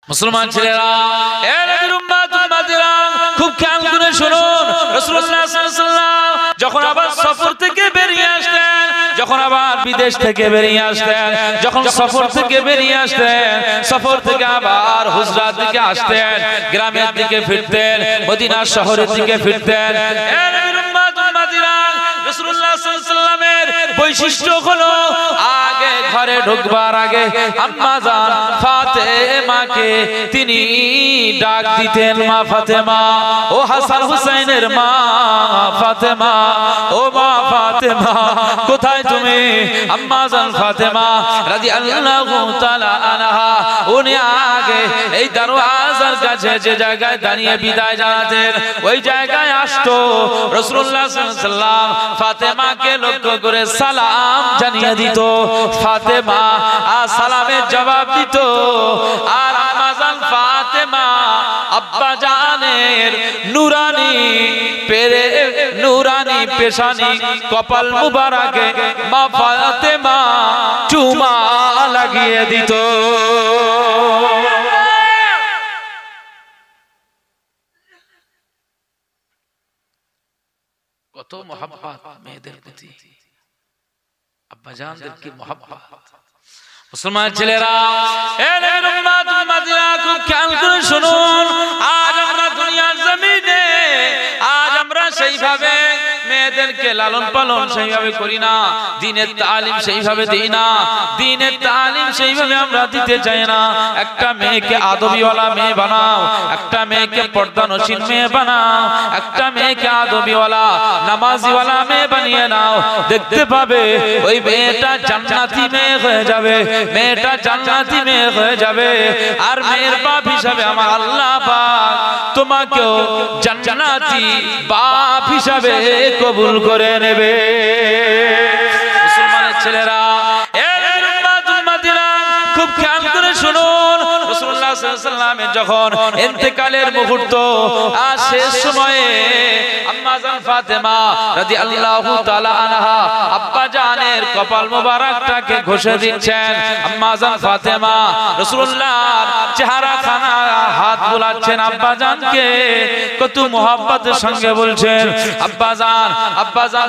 মুসলমান ছেলেরা, এ নবীর উম্মত উম্মতেরা, খুব খেয়াল করে শুনুন। রাসূলুল্লাহ সাল্লাল্লাহু আলাইহি ওয়াসাল্লাম যখন আবার সফর থেকে বেরিয়ে আসতেন, যখন আবার বিদেশ থেকে বেরিয়ে আসতেন, যখন সফর থেকে বেরিয়ে আসতেন, সফর থেকে আবার হুজরার দিকে আসতেন, গ্রামের দিকে ফিরতেন, মদিনা শহরের দিকে ফিরতেন। এ নবীর উম্মত উম্মতেরা, রাসূলুল্লাহ সাল্লাল্লাহু আলাইহি ওয়াসাল্লামের বৈশিষ্ট্য হলো আগে ঘরে ঢুকবার আগে আম্মা জান ফাতেমাকে তিনি ডাক দিতেন, মা ফাতেমা, ও হাসান হুসাইনের মা ফাতেমা, ও মা ফাতেমা কোথায় তুমি? আম্মা জান ফাতেমা রাদিয়াল্লাহু তাআলা আনহা উনি আগে এই দরওয়াজার কাছে যে জায়গায় দাঁড়িয়ে বিদায় জানাতেন, ওই জায়গায় আসতো। রাসূলুল্লাহ সাল্লাল্লাহু আলাইহি ওয়াসাল্লাম ফাতেমাকে লক্ষ্য করে সালাম জানিয়ে দিত। ফাতেমা সালামের জবাব দিত, আর আম্মা জান ফাতেমা আব্বা জানের নুরানি পেশানি কপাল মুবারকে মা ফাতেমা চুমা লাগিয়ে দিত। কত মহব্বত মেয়েদের প্রতি, আব্বা জানদের কি মহব্বত। মুসলমান ছেলেরা, এ নবীর উম্মত উম্মতিরা, খুব খেয়াল করে শুনুন। আজ আমরা দুনিয়ার জমিনে আমরা সেইভাবে মেয়েদেরকে লালন পালন সেইভাবে করি না, দ্বীনের তালিম সেইভাবে দিই না, দ্বীনের তালিম সেইভাবে আমরা দিতে চাই না। একটা মেয়েকে আদবিওয়ালা মেয়ে বানাও, একটা মেয়েকে পর্দানশীল মেয়ে বানাও, একটা মেয়েকে আদবিওয়ালা নামাজিওয়ালা মেয়ে বানিয়ে নাও, দেখতে পাবে ওই মেয়েটা জান্নাতি মেয়ে হয়ে যাবে, মেয়েটা জান্নাতি মেয়ে হয়ে যাবে। আর মেয়ের বাপ হিসাবে আমার আল্লাহ পাক তোমাকেও জান্নাতি বাপ হিসাবে কবুল করে নেবে। মুসলমানের ছেলেরা, এ উম্মত উম্মতিরা, খুব খেয়াল করে শুনুন। রাসূলুল্লাহ সাল্লাল্লাহু আলাইহি ওয়াসাল্লামের যখন ইন্তেকালের মুহূর্ত আর শেষ সময়ে আম্মা জান ফাতেমা রাদিয়াল্লাহু তাআলা আনহা আব্বা জানের কপাল মোবারকটাকে ঘষে দিচ্ছেন। আম্মা জান ফাতেমা রাসূলুল্লাহর চেহারাখানা হাত বুলাচ্ছেন, আব্বা জানকে কত মুহাব্বতের সঙ্গে বলছেন, আব্বা জান, আব্বা জান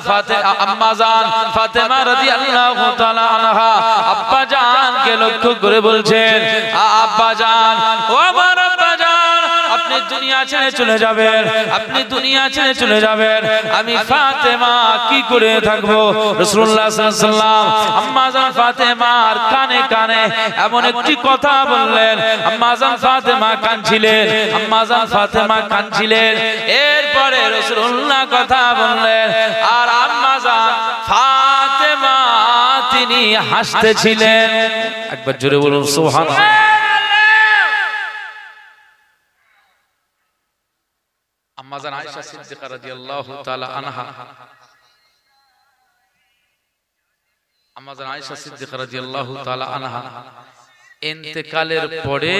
আম্মা জান ফাতেমা রাদিয়াল্লাহু তাআলা আনহা আব্বা জানকে লক্ষ্য করে বলছেন, আব্বা জান, ও আমার আব্বা জান, আপনি দুনিয়া ছেড়ে চলে যাবেন, আপনি দুনিয়া ছেড়ে চলে যাবেন, আমি ফাতেমা কি করে থাকবো? রাসূলুল্লাহ সাল্লাল্লাহু আলাইহি ওয়াসাল্লাম আম্মা জান ফাতেমার কানে কানে এমন একটি কথা বললেন, আম্মা জান ফাতেমা কাঁদছিলেন, আম্মা জান ফাতেমা কাঁদছিলেন। এরপরে রাসূলুল্লাহ কথা বললেন, আর আম্মা জান ফাতেমা তিনি হাসতেছিলেন। একবার জোরে বলুন সুবহানাল্লাহ। আম্মা জান আয়েশা সিদ্দিকা রাদিয়াল্লাহু তাআলা আনহা, আম্মা জান আয়েশা সিদ্দিকা রাদিয়াল্লাহু তাআলা আনহা ইন্তেকালের পরে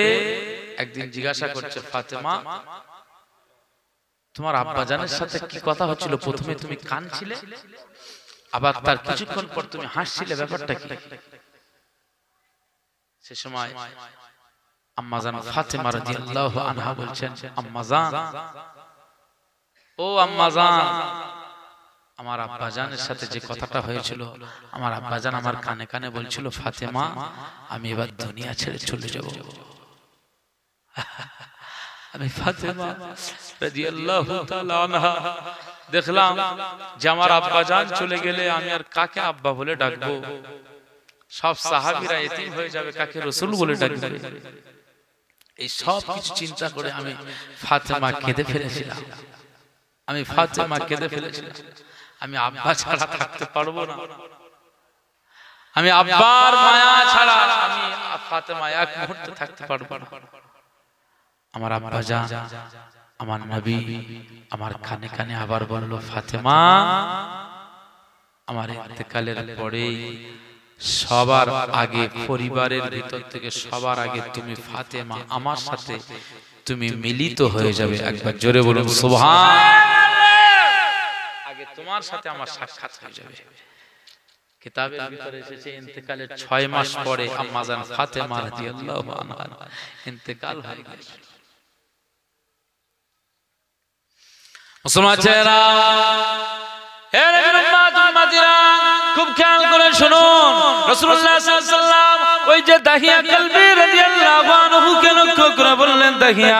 একদিন জিজ্ঞাসা করছে, ফাতেমা, তোমার আব্বা জানের সাথে কি কথা হচ্ছিল? প্রথমে তুমি কাঁদছিলে, আবার তার কিছুক্ষণ পর তুমি হাসছিলে, ব্যাপারটা কি? সে সময় আম্মা জান ফাতেমা রাদিয়াল্লাহু আনহা বলছেন, আম্মা জান, ও আম্মা জান, আমার আব্বা জানের সাথে যে কথাটা হয়েছিল, আমার আব্বা জান আমার কানে কানে বলছিল, ফাতেমা, আমি এবার দুনিয়া ছেড়ে চলে যাব। আমি ফাতেমা রাদিয়াল্লাহু তাআলা আনহা দেখলাম যে আমার আব্বা জান চলে গেলে আমি আর কাকে আব্বা বলে ডাকবো? সব সাহাবীরা এতিম হয়ে যাবে, কাকে রাসূল বলে ডাকবে? এই সব কিছু চিন্তা করে আমি ফাতেমা কেঁদে ফেলেছিলাম, আমি ফাতেমা কেঁদে ফেলেছিলাম। আমি আব্বা ছাড়া থাকতে পারবো না, আমি আব্বার মায়া ছাড়া আমি ফাতেমা এক মুহূর্তে থাকতে পারবো না। আমার আব্বা জান, আমার নবী আমার কানে কানে আবার বলল, ফাতেমা, আমার ইন্তেকালের পরে সবার আগে, পরিবারের ভিতর থেকে সবার আগে তুমি ফাতেমা আমার সাথে তুমি মিলিত হয়ে যাবে। একবার জোরে বলুন সুবহানাল্লাহ। আগে তোমার সাথে আমার সাক্ষাৎ হয়ে যাবে। কিতাবের ভিতরে এসেছে ইন্তেকালের 6 মাস পরে আম্মা জান ফাতেমা রাদিয়াল্লাহু আনহা ইন্তেকাল হয়ে গেছে। মুসলমান ছেলেরা, এর উম্মাতিরা খুব খেয়াল করে শুনুন, রাসূলুল্লাহ সাল্লাল্লাহু আলাইহি ওয়াসাল্লাম ওই যে দাহিয়া কলবি রাদিয়াল্লাহু আনহু কে লক্ষ্য করে বললেন, দাহিয়া,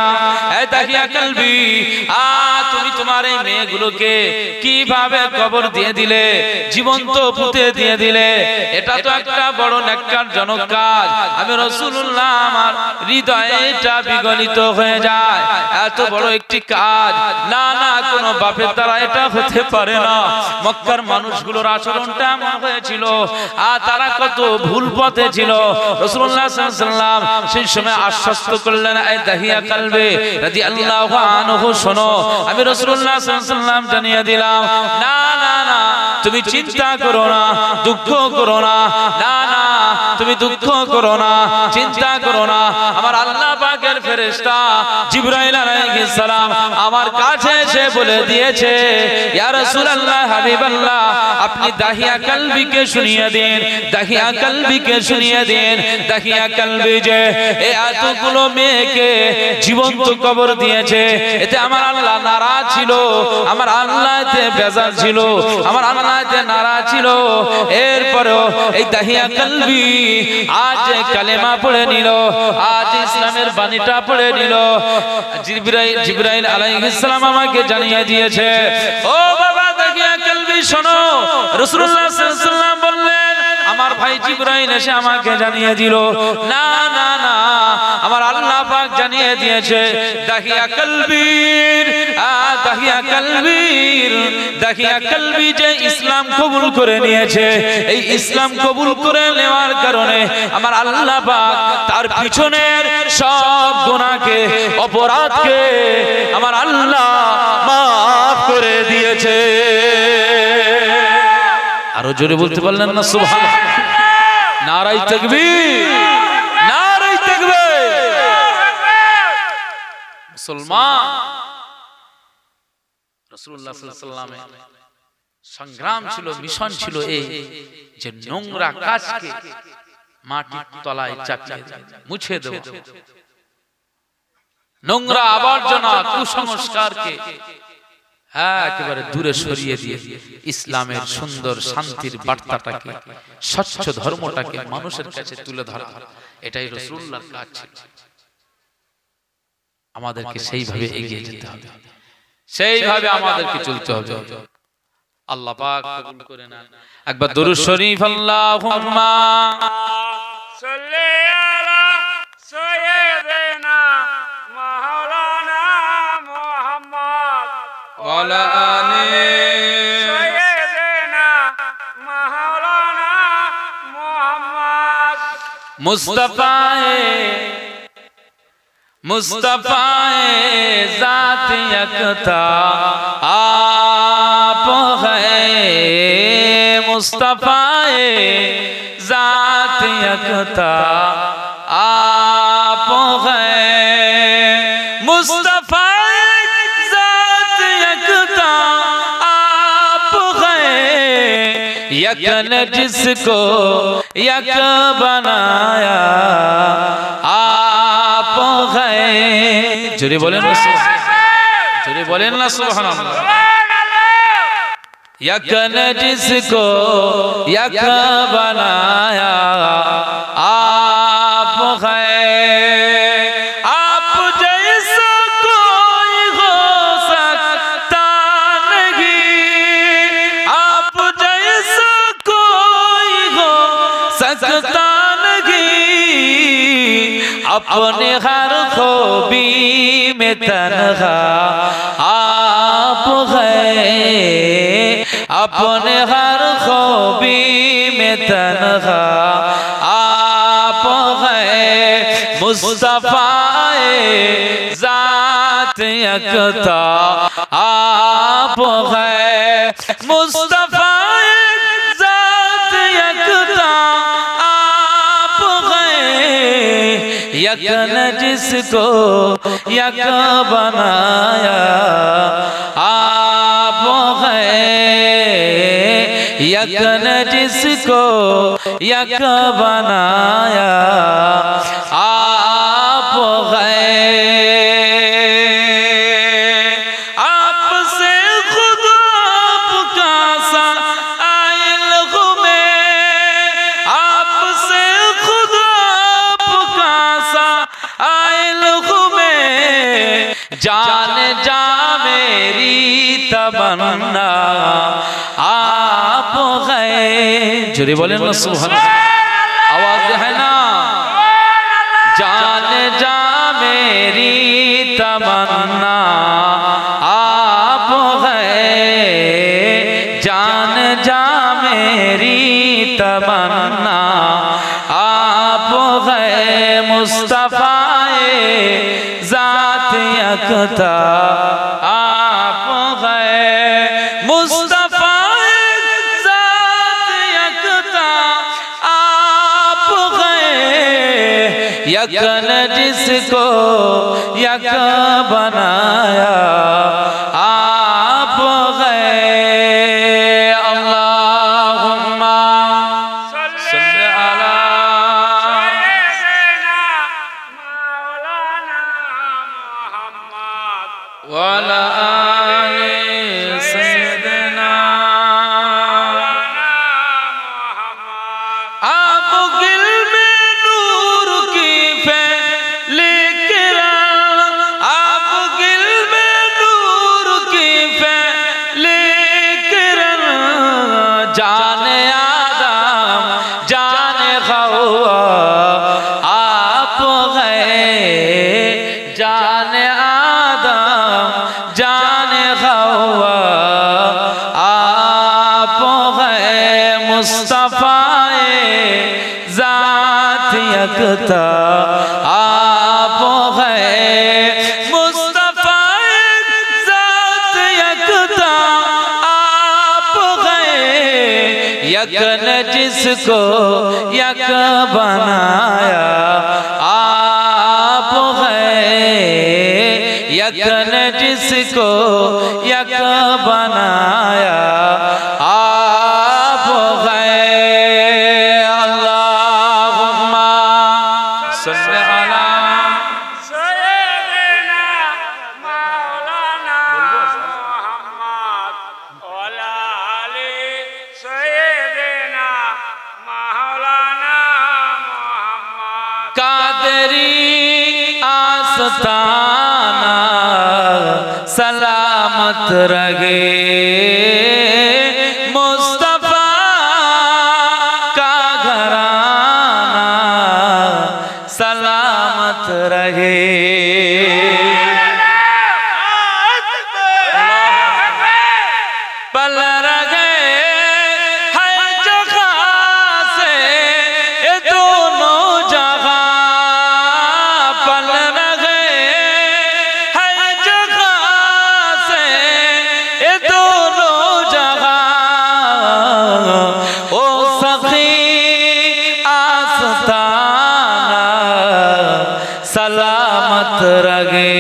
এই দাহিয়া কলবি, তুমি তোমার এই মেয়েগুলোকে কিভাবে কবর দিয়ে দিলে, জীবন্ত পুঁতে দিয়ে দিলে? এটা তো একটা বড় ন্যাক্কারজনক কাজ। আমি রাসূলুল্লাহ, আমার হৃদয়টা বিগলিত হয়ে যায়। এত বড় একটি কাজ না না, কোন বাপের দ্বারা এটা হতে পারে না। মক্কার মানুষগুলোর আচরণটা এমন হয়েছিল, আর তারা কত ভুল পথে ছিল। রাসূলুল্লাহ সাল্লাল্লাহু আলাইহি ওয়াসাল্লাম সেই সময় আশ্বস্ত করলেন, এই দাহিয়া কলবি রাদিয়াল্লাহু আনহু, শোনো, আমি রাসূলুল্লাহ সাল্লাল্লাহু আলাইহি ওয়াসাল্লাম জানিয়ে দিলাম, না না না, তুমি চিন্তা করো না, দুঃখ করো না, না না, তুমি দুঃখ করো না, চিন্তা করো না। আমার আল্লাহ পাকের ফেরেশতা জিবরাইল আলাইহিস সালাম আমার কাছে এসে বলে দিয়েছে, ইয়া রাসূলুল্লাহ, হাবিবাল্লাহ, আপনি দাহিয়া কলবিকে শুনিয়ে দিন, দাহিয়া কলবিকে শুনিয়ে দিন, দাহিয়া কলবি যে এই এতগুলো মেয়েকে জীবন্ত কবর দিয়েছে, এতে আমার আল্লাহ নারাজ ছিল, আমার আল্লাহ এতে বেজার ছিল, আমার আল্লাহ এতে নারাজ ছিল। এরপরেও এই দাহিয়া কলবি আজ কালেমা পড়ে নিল, আজ ইসলামের বাণীটা পড়ে নিল। জিবরাইল আলাইহিস সালাম আমাকে জানিয়ে দিয়েছে, ও বাবা দাহিয়া কলবি, শোনো, রাসূলুল্লাহ সাল্লাল্লাহু আলাইহি ওয়াসাল্লাম বললেন, আমার ভাই জিবরাইল এসে আমাকে জানিয়ে দিল, না না না, আমার আল্লাহ পাক জানিয়ে দিয়েছে, দাহিয়া কলবির, দাহিয়া কলবির, দাহিয়া কলবি যে ইসলাম কবুল করে নিয়েছে, এই ইসলাম কবুল করে নেওয়ার কারণে আমার আল্লাহ পাক তার পিছনের সব গুনাহকে, অপরাধকে আমার আল্লাহ মাফ করে দিয়েছে। আরো জোরে বলতে পারলেন না সুবহানাল্লাহ? নারায়ে তাকবীর, নারায়ে তাকবীর। মুসলমান, রাসূলুল্লাহ সাল্লাল্লাহু আলাইহি ওয়াসাল্লামের সংগ্রাম ছিল, মিশন ছিল এই যে নোংরা কাজকে মাটির তলায় চাপিয়ে মুছে দেব, নোংরা আবর্জনা কুসংস্কারকে একেবারে দূরে সরিয়ে দিয়ে ইসলামের সুন্দর শান্তির বার্তাটাকে, স্বচ্ছ ধর্মটাকে মানুষের কাছে তুলে ধরা, এটাই রাসূলুল্লাহর কাজ ছিল। আমাদেরকে সেইভাবে এগিয়ে যেতে হবে, সেইভাবে আমাদেরকে চলতে হবে। আল্লাহ পাক কবুল করে না। একবার দরুদ শরীফ, আল্লাহুম্মা সাল্লি আলা সাইয়্যিদিনা মাওলানা মুহাম্মদ ওয়া আলা আলি সাইয়্যিদিনা মাওলানা মুহাম্মদ। মুস্তাফায়ে मुस्तफाए जात यकता आप है, मुस्तफाए जात यकता आप है, मुस्तफाए जात यकता आप है, यकन जिसको यक बनाया जोरे बोलें ना, जोरे बोलें ना सुभान अल्लाह। यकन जिसको यक बनाया आप है, आप जैसा कोई हो सकता नहीं, आप जैसा कोई हो सकता अपने हर खूबी में तन्हा आप है, अपने हर खूबी में तन्हा आप है, मुस्तफाए जात यकता आप है, मुस्तफाए जात यकता यकन जिसको यक बनाया आप है, यकन जिसको जिसको यक बनाया आप गए, आपसे खुद आपका सा आइल में, आपसे खुद आपका सा आइल में, जान जा मेरी तमन्ना आप गए। जोरे बोले ना सुभान अल्लाह, आवाज है ना। जान जा मेरी तमन्ना आप गए, जान जा मेरी तमन्ना आप गए। मुस्तफाए जात यकता आप गए, मुस्तफाए जात यकता आप गए। यकन जिसको यक बनाया आप गए। अल्लाहुम्मा सल्ली अला वाला आले सैयदना। आप गिल में नूर की फैली किरण, आप गिल में नूर की फैली किरण। जाने आदम जाने हव्वा आप गए, जाने जाने हव्वा आप गए। मुस्तफाए जात यकता आप गए, मुस्तफाए जात यकता आप गए। यकन जिसको यक बनाया आप गए, यकन जिसको यक बनाया आप गए। अल्लाहुम्मा सल्ली अला सय्यदना मौलाना मुहम्मद वाला आले सय्यदना मौलाना मुहम्मद। कादरी आस्ताना सलामत रहे, मुस्तफा का घराना सलामत रहे। पल रहे है जगह से ये दोनों जगह, पल रहे है जगह से ये दोनों जगह। ओ सखी आस्ताना सलामत रहे,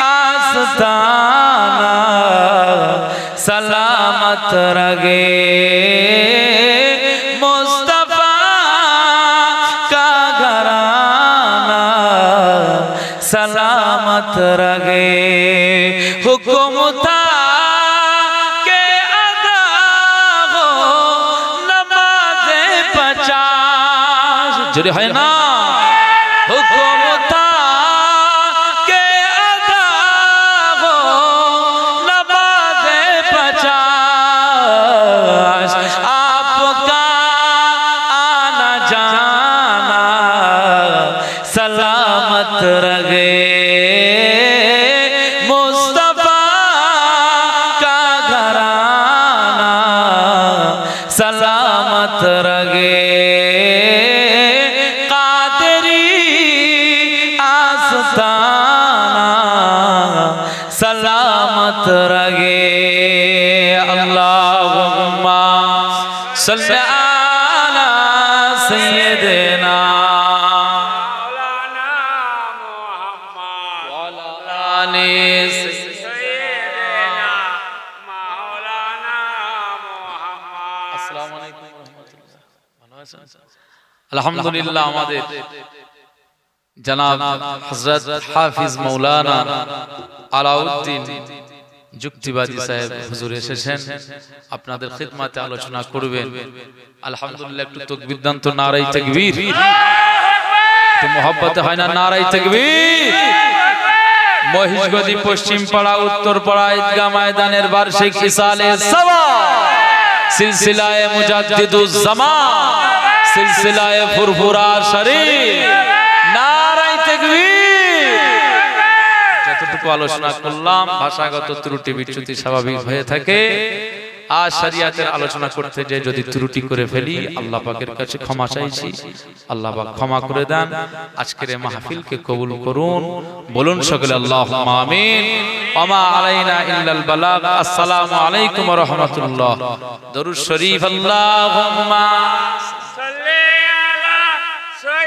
आस्ताना सलामत रहे। मुस्तफा का घराना सलामत रहे। हुक्म था के अदा हो नमाज़े 50, जुड़े है ना। हुक्म था के अदा हो नमाज़े 50, आपका आना जाना सलामत रहे। मुस्तफा का घराना सलामत रहे। सलामत रहे। अल्लाहुम्मा सल्ली अला सय्यदना मौलाना मुहम्मद वाला आले सय्यदना मौलाना আলহামদুলিল্লাহ আমাদের জনাব হযরত হাফিজ মাওলানা আলাউদ্দিন যুক্তিবাদী সাহেব হুজুর এসেছেন আপনাদের খিদমতে আলোচনা করবেন। আলহামদুলিল্লাহ একটু তাকবীর দান তো, নারায়ে তাকবীর, তো মোহাব্বতে হয় না নারায়ে তাকবীর। মহিষগদি পশ্চিম পাড়া উত্তর পাড়া ঈদগাহ ময়দানের বার্ষিক ইসালে সাওয়া সিলসিলায়ে মুজাদ্দিদুজ জামান সিলসিলায়ে ফুরফুরা শরীফ, নারায়ে তাকবীর। যতটুকু আলোচনা করলাম ভাষাগত ত্রুটি বিচ্যুতি স্বাভাবিক হয়ে থাকে, আর শরিয়াতের আলোচনা করতে যে যদি ত্রুটি করে ফেলি আল্লাহ পাকের কাছে ক্ষমা চাইছি, আল্লাহ পাক ক্ষমা করে দেন। আজকের এই মাহফিলকে কবুল করুন, বলুন সকলে আল্লাহুম্মা আমিন। ওমা আলাইনা ইল্লাল বালাগ। আসসালামু আলাইকুম ওয়া রাহমাতুল্লাহ। দরুদ শরীফ। আল্লাহুম্মা